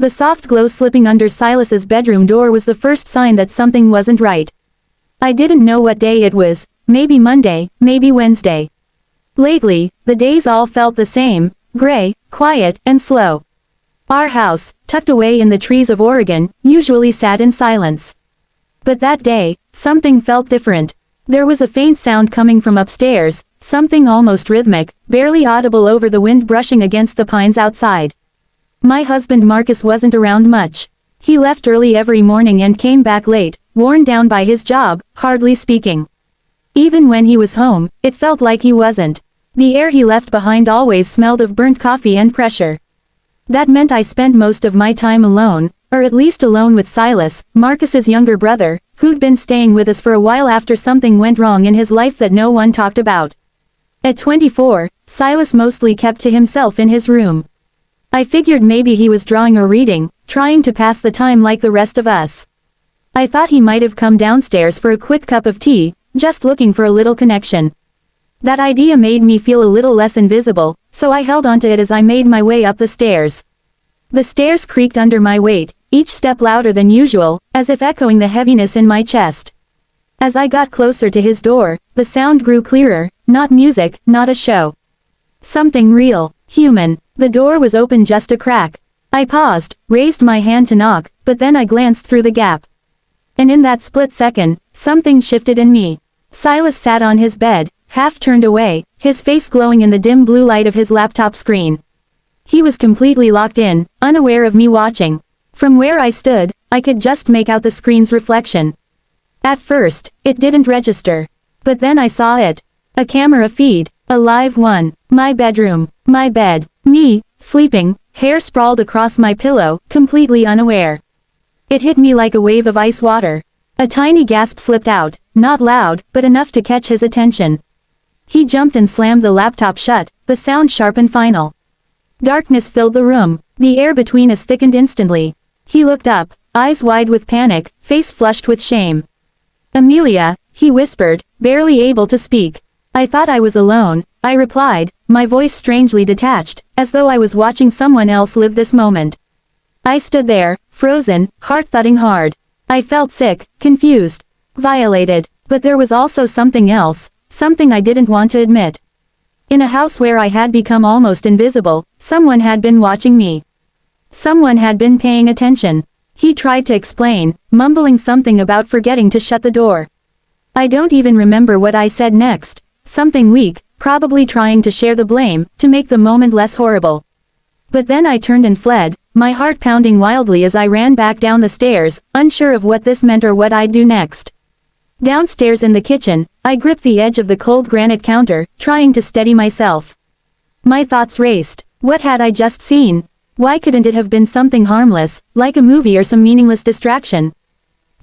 The soft glow slipping under Silas's bedroom door was the first sign that something wasn't right. I didn't know what day it was, maybe Monday, maybe Wednesday. Lately, the days all felt the same, gray, quiet, and slow. Our house, tucked away in the trees of Oregon, usually sat in silence. But that day, something felt different. There was a faint sound coming from upstairs, something almost rhythmic, barely audible over the wind brushing against the pines outside. My husband Marcus wasn't around much. He left early every morning and came back late, worn down by his job, hardly speaking. Even when he was home, it felt like he wasn't. The air he left behind always smelled of burnt coffee and pressure. That meant I spent most of my time alone, or at least alone with Silas, Marcus's younger brother, who'd been staying with us for a while after something went wrong in his life that no one talked about. At 24, Silas mostly kept to himself in his room. I figured maybe he was drawing or reading, trying to pass the time like the rest of us. I thought he might have come downstairs for a quick cup of tea, just looking for a little connection. That idea made me feel a little less invisible, so I held onto it as I made my way up the stairs. The stairs creaked under my weight, each step louder than usual, as if echoing the heaviness in my chest. As I got closer to his door, the sound grew clearer, not music, not a show. Something real, human. The door was open just a crack. I paused, raised my hand to knock, but then I glanced through the gap. And in that split second, something shifted in me. Silas sat on his bed, half turned away, his face glowing in the dim blue light of his laptop screen. He was completely locked in, unaware of me watching. From where I stood, I could just make out the screen's reflection. At first, it didn't register. But then I saw it. A camera feed, a live one. My bedroom, my bed, me, sleeping, hair sprawled across my pillow, completely unaware. It hit me like a wave of ice water. A tiny gasp slipped out, not loud, but enough to catch his attention. He jumped and slammed the laptop shut, the sound sharp and final. Darkness filled the room, the air between us thickened instantly. He looked up, eyes wide with panic, face flushed with shame. "Amelia," he whispered, barely able to speak. I thought I was alone, I replied, my voice strangely detached, as though I was watching someone else live this moment. I stood there, frozen, heart thudding hard. I felt sick, confused, violated, but there was also something else, something I didn't want to admit. In a house where I had become almost invisible, someone had been watching me. Someone had been paying attention. He tried to explain, mumbling something about forgetting to shut the door. I don't even remember what I said next. Something weak, probably trying to share the blame, to make the moment less horrible. But then I turned and fled, my heart pounding wildly as I ran back down the stairs, unsure of what this meant or what I'd do next. Downstairs in the kitchen, I gripped the edge of the cold granite counter, trying to steady myself. My thoughts raced. What had I just seen? Why couldn't it have been something harmless, like a movie or some meaningless distraction?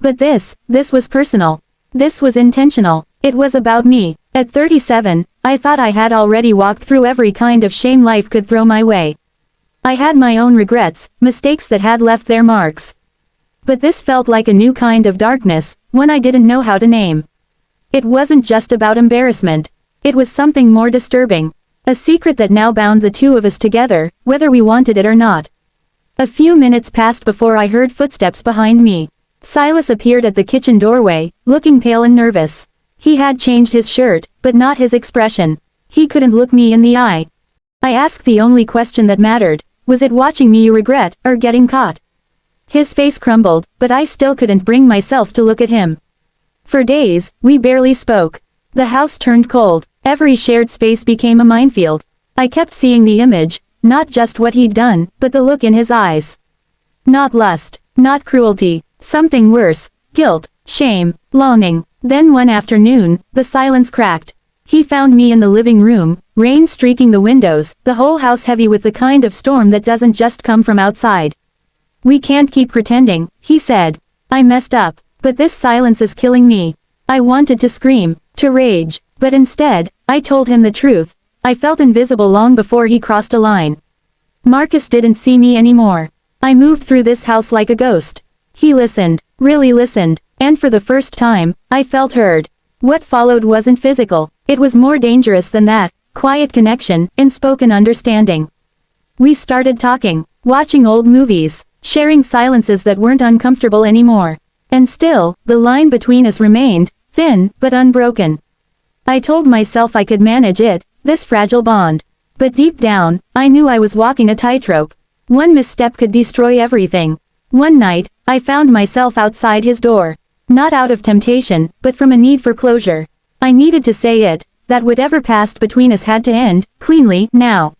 But this was personal. This was intentional. It was about me. At 37, I thought I had already walked through every kind of shame life could throw my way. I had my own regrets, mistakes that had left their marks. But this felt like a new kind of darkness, one I didn't know how to name. It wasn't just about embarrassment. It was something more disturbing. A secret that now bound the two of us together, whether we wanted it or not. A few minutes passed before I heard footsteps behind me. Silas appeared at the kitchen doorway, looking pale and nervous. He had changed his shirt, but not his expression. He couldn't look me in the eye. I asked the only question that mattered. Was it watching me you regret, or getting caught? His face crumbled, but I still couldn't bring myself to look at him. For days, we barely spoke. The house turned cold. Every shared space became a minefield. I kept seeing the image, not just what he'd done, but the look in his eyes. Not lust, not cruelty, something worse, guilt, shame, longing. Then one afternoon, the silence cracked. He found me in the living room, rain streaking the windows, the whole house heavy with the kind of storm that doesn't just come from outside. "We can't keep pretending," he said. I messed up, but this silence is killing me. I wanted to scream, to rage, but instead, I told him the truth. I felt invisible long before he crossed a line. Marcus didn't see me anymore. I moved through this house like a ghost. He listened, really listened, and for the first time, I felt heard. What followed wasn't physical, it was more dangerous than that, quiet connection, unspoken understanding. We started talking, watching old movies, sharing silences that weren't uncomfortable anymore. And still, the line between us remained, thin, but unbroken. I told myself I could manage it, this fragile bond. But deep down, I knew I was walking a tightrope. One misstep could destroy everything. One night, I found myself outside his door. Not out of temptation, but from a need for closure. I needed to say it, that whatever passed between us had to end, cleanly, now.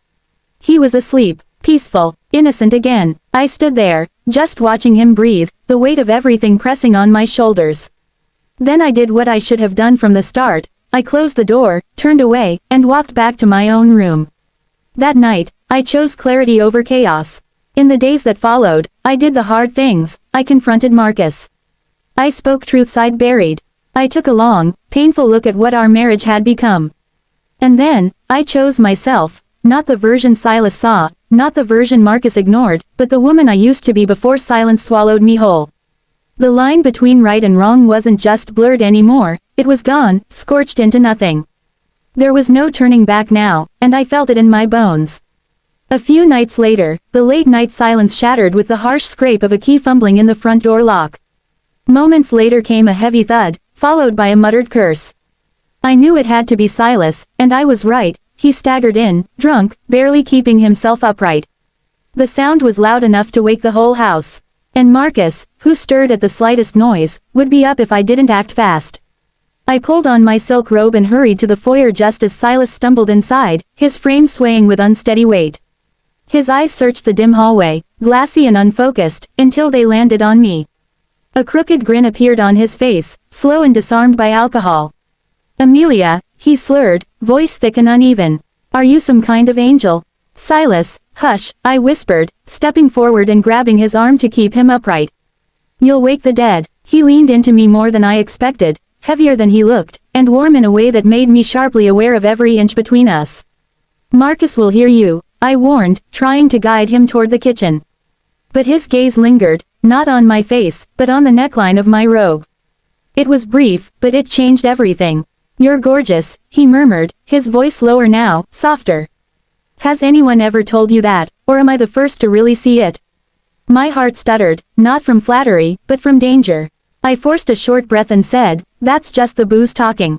He was asleep, peaceful, innocent again. I stood there, just watching him breathe, the weight of everything pressing on my shoulders. Then I did what I should have done from the start. I closed the door, turned away, and walked back to my own room. That night, I chose clarity over chaos. In the days that followed, I did the hard things. I confronted Marcus. I spoke truths I'd buried. I took a long, painful look at what our marriage had become. And then, I chose myself, not the version Silas saw, not the version Marcus ignored, but the woman I used to be before silence swallowed me whole. The line between right and wrong wasn't just blurred anymore, it was gone, scorched into nothing. There was no turning back now, and I felt it in my bones. A few nights later, the late-night silence shattered with the harsh scrape of a key fumbling in the front door lock. Moments later came a heavy thud, followed by a muttered curse. I knew it had to be Silas, and I was right. He staggered in, drunk, barely keeping himself upright. The sound was loud enough to wake the whole house. And Marcus, who stirred at the slightest noise, would be up if I didn't act fast. I pulled on my silk robe and hurried to the foyer just as Silas stumbled inside, his frame swaying with unsteady weight. His eyes searched the dim hallway, glassy and unfocused, until they landed on me. A crooked grin appeared on his face, slow and disarmed by alcohol. "Amelia," he slurred, voice thick and uneven. "Are you some kind of angel?" "Silas, hush," I whispered, stepping forward and grabbing his arm to keep him upright. "You'll wake the dead." He leaned into me more than I expected, heavier than he looked, and warm in a way that made me sharply aware of every inch between us. "Marcus will hear you," I warned, trying to guide him toward the kitchen. But his gaze lingered, not on my face, but on the neckline of my robe. It was brief, but it changed everything. "You're gorgeous," he murmured, his voice lower now, softer. "Has anyone ever told you that, or am I the first to really see it?" My heart stuttered, not from flattery, but from danger. I forced a short breath and said, "That's just the booze talking."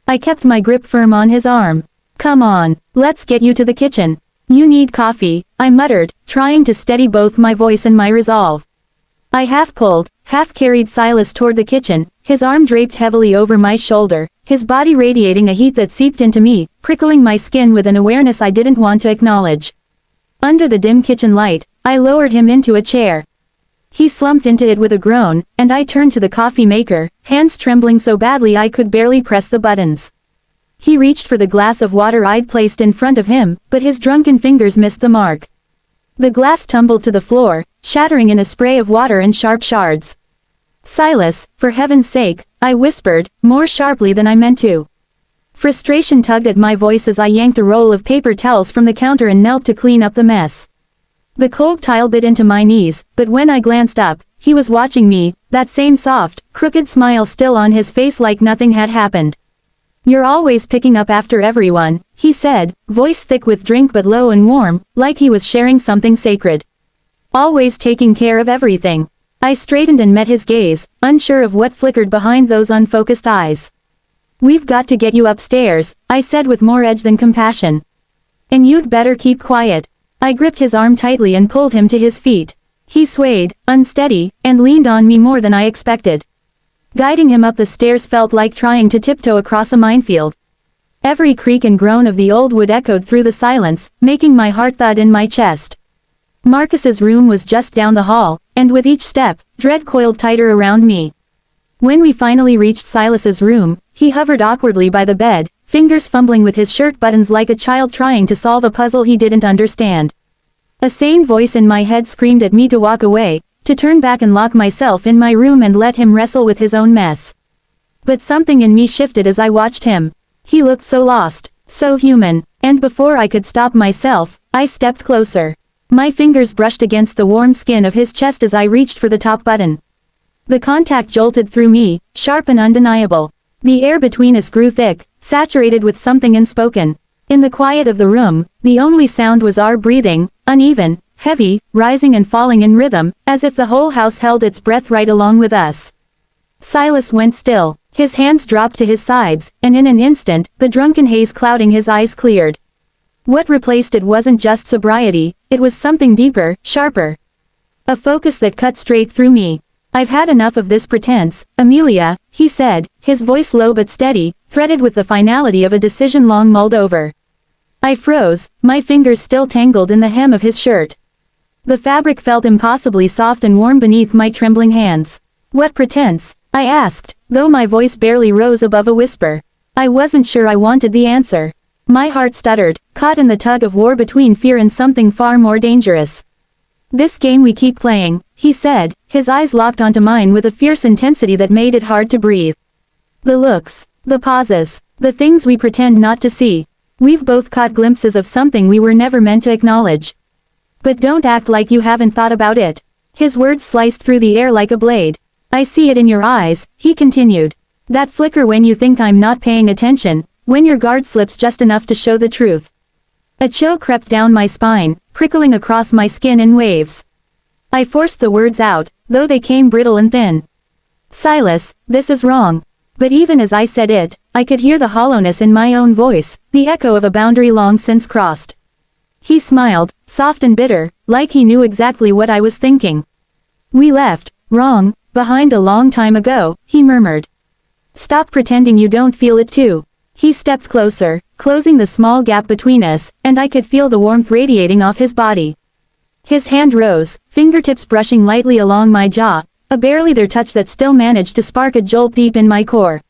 I kept my grip firm on his arm. "Come on, let's get you to the kitchen. You need coffee," I muttered, trying to steady both my voice and my resolve. I half pulled, half carried Silas toward the kitchen, his arm draped heavily over my shoulder, his body radiating a heat that seeped into me, prickling my skin with an awareness I didn't want to acknowledge. Under the dim kitchen light, I lowered him into a chair. He slumped into it with a groan, and I turned to the coffee maker, hands trembling so badly I could barely press the buttons. He reached for the glass of water I'd placed in front of him, but his drunken fingers missed the mark. The glass tumbled to the floor, shattering in a spray of water and sharp shards. "Silas, for heaven's sake," I whispered, more sharply than I meant to. Frustration tugged at my voice as I yanked a roll of paper towels from the counter and knelt to clean up the mess. The cold tile bit into my knees, but when I glanced up, he was watching me, that same soft, crooked smile still on his face like nothing had happened. "You're always picking up after everyone," he said, voice thick with drink but low and warm, like he was sharing something sacred. "Always taking care of everything." I straightened and met his gaze, unsure of what flickered behind those unfocused eyes. "We've got to get you upstairs," I said with more edge than compassion. "And you'd better keep quiet." I gripped his arm tightly and pulled him to his feet. He swayed, unsteady, and leaned on me more than I expected. Guiding him up the stairs felt like trying to tiptoe across a minefield. Every creak and groan of the old wood echoed through the silence, making my heart thud in my chest. Marcus's room was just down the hall, and with each step, dread coiled tighter around me. When we finally reached Silas's room, he hovered awkwardly by the bed, fingers fumbling with his shirt buttons like a child trying to solve a puzzle he didn't understand. A sane voice in my head screamed at me to walk away, to turn back and lock myself in my room and let him wrestle with his own mess. But something in me shifted as I watched him. He looked so lost, so human, and before I could stop myself, I stepped closer. My fingers brushed against the warm skin of his chest as I reached for the top button. The contact jolted through me, sharp and undeniable. The air between us grew thick, saturated with something unspoken. In the quiet of the room, the only sound was our breathing, uneven, heavy, rising and falling in rhythm, as if the whole house held its breath right along with us. Silas went still. His hands dropped to his sides, and in an instant, the drunken haze clouding his eyes cleared. What replaced it wasn't just sobriety, it was something deeper, sharper. A focus that cut straight through me. "I've had enough of this pretense, Amelia," he said, his voice low but steady, threaded with the finality of a decision long mulled over. I froze, my fingers still tangled in the hem of his shirt. The fabric felt impossibly soft and warm beneath my trembling hands. "What pretense?" I asked, though my voice barely rose above a whisper. I wasn't sure I wanted the answer. My heart stuttered, caught in the tug of war between fear and something far more dangerous. "This game we keep playing," he said, his eyes locked onto mine with a fierce intensity that made it hard to breathe. "The looks, the pauses, the things we pretend not to see. We've both caught glimpses of something we were never meant to acknowledge. But don't act like you haven't thought about it." His words sliced through the air like a blade. "I see it in your eyes," he continued. "That flicker when you think I'm not paying attention, when your guard slips just enough to show the truth." A chill crept down my spine, prickling across my skin in waves. I forced the words out, though they came brittle and thin. "Silas, this is wrong." But even as I said it, I could hear the hollowness in my own voice, the echo of a boundary long since crossed. He smiled, soft and bitter, like he knew exactly what I was thinking. "We left, wrong, behind a long time ago," he murmured. "Stop pretending you don't feel it too." He stepped closer, closing the small gap between us, and I could feel the warmth radiating off his body. His hand rose, fingertips brushing lightly along my jaw, a barely there touch that still managed to spark a jolt deep in my core.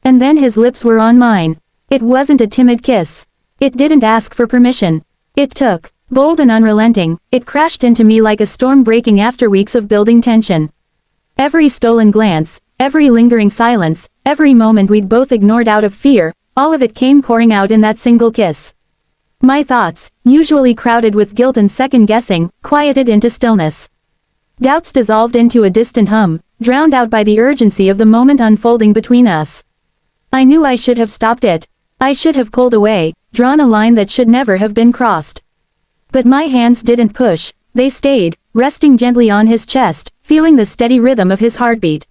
And then his lips were on mine. It wasn't a timid kiss. It didn't ask for permission. It took, bold and unrelenting, it crashed into me like a storm breaking after weeks of building tension. Every stolen glance, every lingering silence, every moment we'd both ignored out of fear, all of it came pouring out in that single kiss. My thoughts, usually crowded with guilt and second-guessing, quieted into stillness. Doubts dissolved into a distant hum, drowned out by the urgency of the moment unfolding between us. I knew I should have stopped it. I should have pulled away, drawn a line that should never have been crossed. But my hands didn't push, they stayed, resting gently on his chest, feeling the steady rhythm of his heartbeat.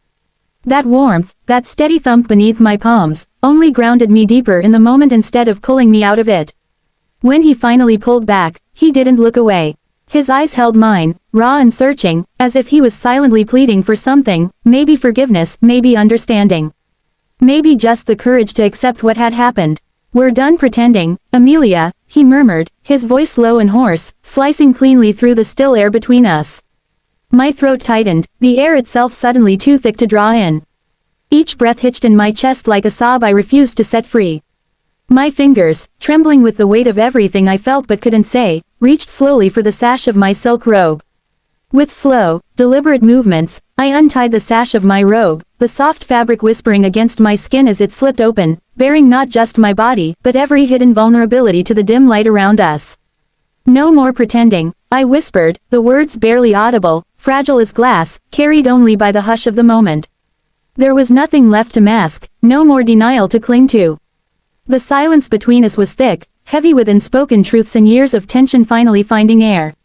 That warmth, that steady thump beneath my palms, only grounded me deeper in the moment instead of pulling me out of it. When he finally pulled back, he didn't look away. His eyes held mine, raw and searching, as if he was silently pleading for something, maybe forgiveness, maybe understanding. Maybe just the courage to accept what had happened. "We're done pretending, Amelia," he murmured, his voice low and hoarse, slicing cleanly through the still air between us. My throat tightened, the air itself suddenly too thick to draw in. Each breath hitched in my chest like a sob I refused to set free. My fingers, trembling with the weight of everything I felt but couldn't say, reached slowly for the sash of my silk robe. With slow, deliberate movements, I untied the sash of my robe, the soft fabric whispering against my skin as it slipped open, bearing not just my body, but every hidden vulnerability to the dim light around us. "No more pretending," I whispered, the words barely audible, fragile as glass, carried only by the hush of the moment. There was nothing left to mask, no more denial to cling to. The silence between us was thick, heavy with unspoken truths and years of tension finally finding air.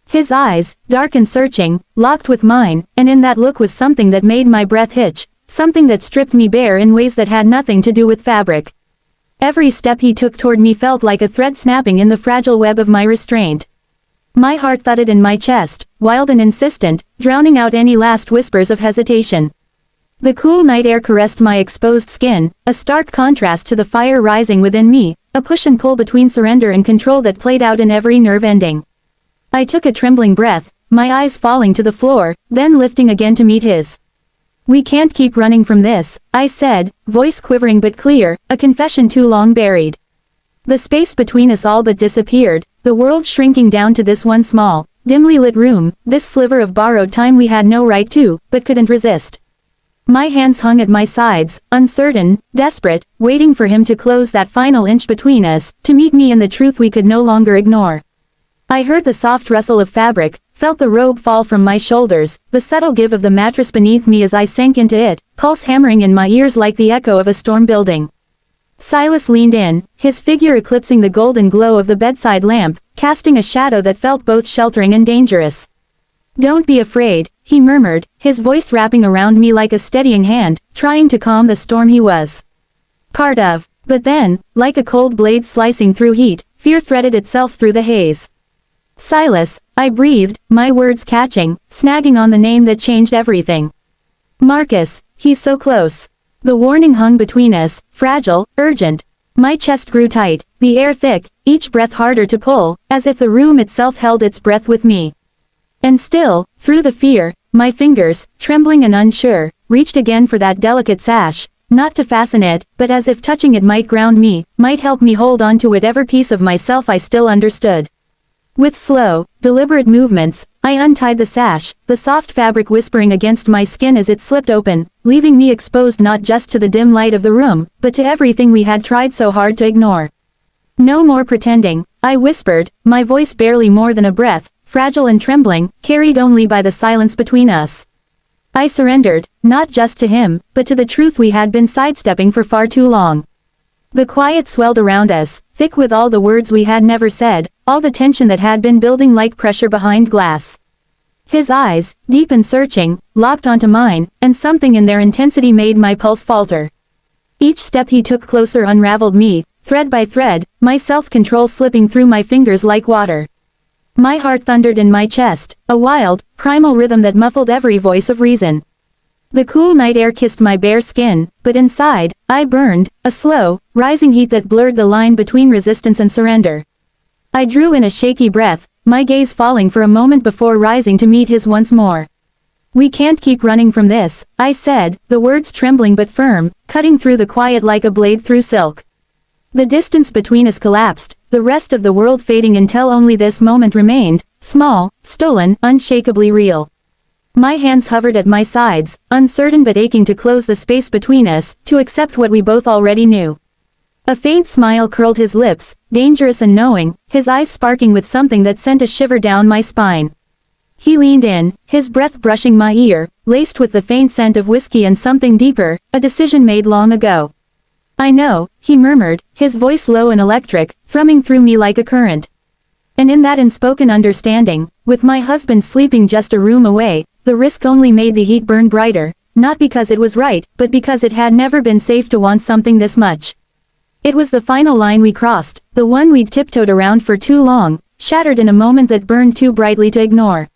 His eyes, dark and searching, locked with mine, and in that look was something that made my breath hitch, something that stripped me bare in ways that had nothing to do with fabric. Every step he took toward me felt like a thread snapping in the fragile web of my restraint. My heart thudded in my chest, wild and insistent, drowning out any last whispers of hesitation. The cool night air caressed my exposed skin, a stark contrast to the fire rising within me, a push and pull between surrender and control that played out in every nerve ending. I took a trembling breath, my eyes falling to the floor, then lifting again to meet his. "We can't keep running from this," I said, voice quivering but clear, a confession too long buried. The space between us all but disappeared, the world shrinking down to this one small, dimly lit room, this sliver of borrowed time we had no right to, but couldn't resist. My hands hung at my sides, uncertain, desperate, waiting for him to close that final inch between us, to meet me in the truth we could no longer ignore. I heard the soft rustle of fabric, felt the robe fall from my shoulders, the subtle give of the mattress beneath me as I sank into it, pulse hammering in my ears like the echo of a storm building. Silas leaned in, his figure eclipsing the golden glow of the bedside lamp, casting a shadow that felt both sheltering and dangerous. "Don't be afraid," he murmured, his voice wrapping around me like a steadying hand, trying to calm the storm he was part of. But then, like a cold blade slicing through heat, fear threaded itself through the haze. "Silas," I breathed, my words catching, snagging on the name that changed everything. "Marcus, he's so close." The warning hung between us, fragile, urgent. My chest grew tight, the air thick, each breath harder to pull, as if the room itself held its breath with me. And still, through the fear, my fingers, trembling and unsure, reached again for that delicate sash, not to fasten it, but as if touching it might ground me, might help me hold on to whatever piece of myself I still understood. With slow, deliberate movements, I untied the sash, the soft fabric whispering against my skin as it slipped open, leaving me exposed not just to the dim light of the room, but to everything we had tried so hard to ignore. "No more pretending," I whispered, my voice barely more than a breath, fragile and trembling, carried only by the silence between us. I surrendered, not just to him, but to the truth we had been sidestepping for far too long. The quiet swelled around us, thick with all the words we had never said, all the tension that had been building like pressure behind glass. His eyes, deep and searching, locked onto mine, and something in their intensity made my pulse falter. Each step he took closer unraveled me, thread by thread, my self-control slipping through my fingers like water. My heart thundered in my chest, a wild, primal rhythm that muffled every voice of reason. The cool night air kissed my bare skin, but inside, I burned, a slow, rising heat that blurred the line between resistance and surrender. I drew in a shaky breath, my gaze falling for a moment before rising to meet his once more. "We can't keep running from this," I said, the words trembling but firm, cutting through the quiet like a blade through silk. The distance between us collapsed, the rest of the world fading until only this moment remained, small, stolen, unshakably real. My hands hovered at my sides, uncertain but aching to close the space between us, to accept what we both already knew. A faint smile curled his lips, dangerous and knowing, his eyes sparking with something that sent a shiver down my spine. He leaned in, his breath brushing my ear, laced with the faint scent of whiskey and something deeper, a decision made long ago. "I know," he murmured, his voice low and electric, thrumming through me like a current. And in that unspoken understanding, with my husband sleeping just a room away, the risk only made the heat burn brighter, not because it was right, but because it had never been safe to want something this much. It was the final line we crossed, the one we'd tiptoed around for too long, shattered in a moment that burned too brightly to ignore.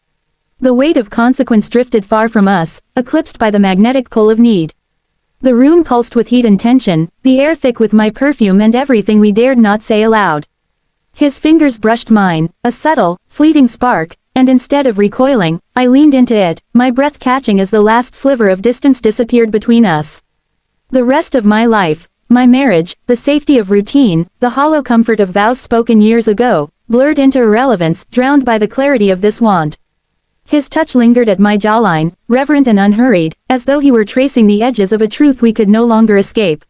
The weight of consequence drifted far from us, eclipsed by the magnetic pull of need. The room pulsed with heat and tension, the air thick with my perfume and everything we dared not say aloud. His fingers brushed mine, a subtle, fleeting spark, and instead of recoiling, I leaned into it, my breath catching as the last sliver of distance disappeared between us. The rest of my life, my marriage, the safety of routine, the hollow comfort of vows spoken years ago, blurred into irrelevance, drowned by the clarity of this want. His touch lingered at my jawline, reverent and unhurried, as though he were tracing the edges of a truth we could no longer escape.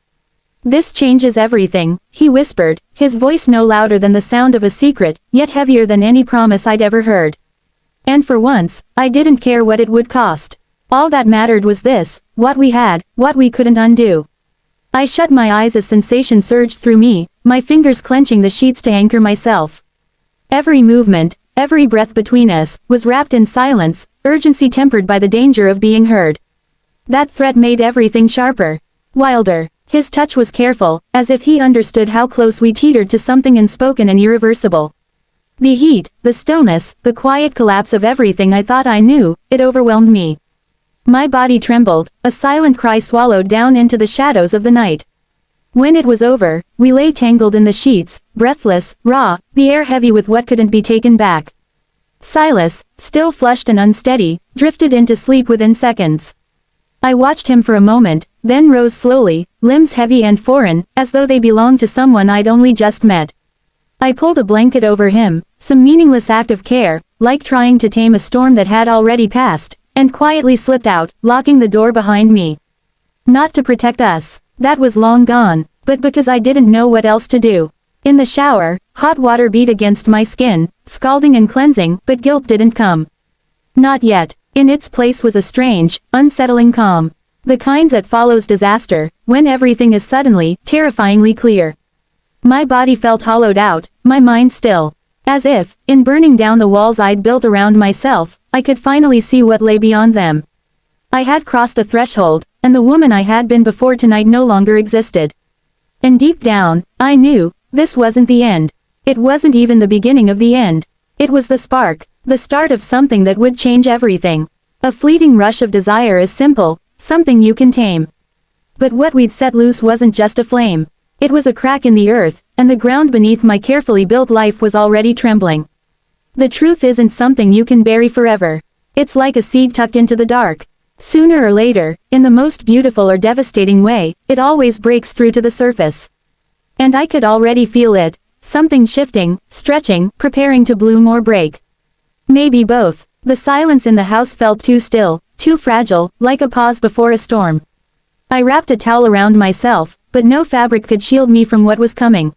"This changes everything," he whispered, his voice no louder than the sound of a secret, yet heavier than any promise I'd ever heard. And for once, I didn't care what it would cost. All that mattered was this, what we had, what we couldn't undo. I shut my eyes as sensation surged through me, my fingers clenching the sheets to anchor myself. Every movement, every breath between us, was wrapped in silence, urgency tempered by the danger of being heard. That threat made everything sharper, wilder. His touch was careful, as if he understood how close we teetered to something unspoken and irreversible. The heat, the stillness, the quiet collapse of everything I thought I knew, it overwhelmed me. My body trembled, a silent cry swallowed down into the shadows of the night. When it was over, we lay tangled in the sheets, breathless, raw, the air heavy with what couldn't be taken back. Silas, still flushed and unsteady, drifted into sleep within seconds. I watched him for a moment, then rose slowly, limbs heavy and foreign, as though they belonged to someone I'd only just met. I pulled a blanket over him, some meaningless act of care, like trying to tame a storm that had already passed, and quietly slipped out, locking the door behind me. Not to protect us, that was long gone, but because I didn't know what else to do. In the shower, hot water beat against my skin, scalding and cleansing, but guilt didn't come. Not yet. In its place was a strange, unsettling calm. The kind that follows disaster, when everything is suddenly, terrifyingly clear. My body felt hollowed out, my mind still. As if, in burning down the walls I'd built around myself, I could finally see what lay beyond them. I had crossed a threshold, and the woman I had been before tonight no longer existed. And deep down, I knew, this wasn't the end. It wasn't even the beginning of the end. It was the spark, the start of something that would change everything. A fleeting rush of desire is simple, something you can tame. But what we'd set loose wasn't just a flame. It was a crack in the earth, and the ground beneath my carefully built life was already trembling. The truth isn't something you can bury forever. It's like a seed tucked into the dark. Sooner or later, in the most beautiful or devastating way, it always breaks through to the surface. And I could already feel it, something shifting, stretching, preparing to bloom or break. Maybe both. The silence in the house felt too still, too fragile, like a pause before a storm. I wrapped a towel around myself, but no fabric could shield me from what was coming.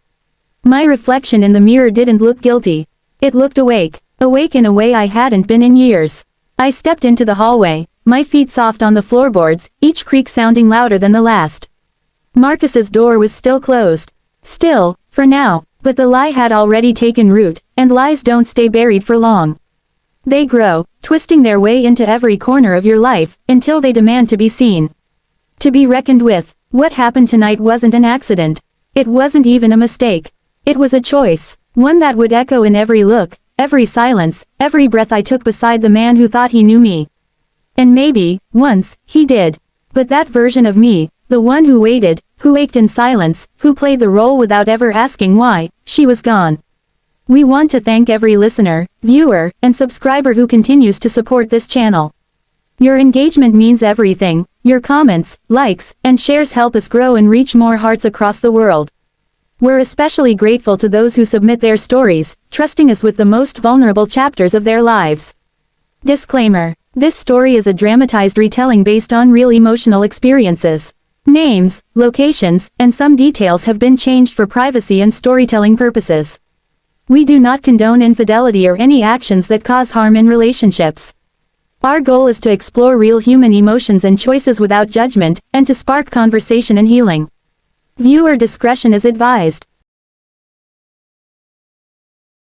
My reflection in the mirror didn't look guilty. It looked awake in a way I hadn't been in years. I stepped into the hallway, my feet soft on the floorboards, each creak sounding louder than the last. Marcus's door was still closed. Still, for now, but the lie had already taken root, and lies don't stay buried for long. They grow, twisting their way into every corner of your life, until they demand to be seen. To be reckoned with. What happened tonight wasn't an accident. It wasn't even a mistake. It was a choice, one that would echo in every look, every silence, every breath I took beside the man who thought he knew me. And maybe, once, he did. But that version of me, the one who waited, who ached in silence, who played the role without ever asking why, she was gone. We want to thank every listener, viewer, and subscriber who continues to support this channel. Your engagement means everything. Your comments, likes, and shares help us grow and reach more hearts across the world. We're especially grateful to those who submit their stories, trusting us with the most vulnerable chapters of their lives. Disclaimer. This story is a dramatized retelling based on real emotional experiences. Names, locations, and some details have been changed for privacy and storytelling purposes. We do not condone infidelity or any actions that cause harm in relationships. Our goal is to explore real human emotions and choices without judgment, and to spark conversation and healing. Viewer discretion is advised.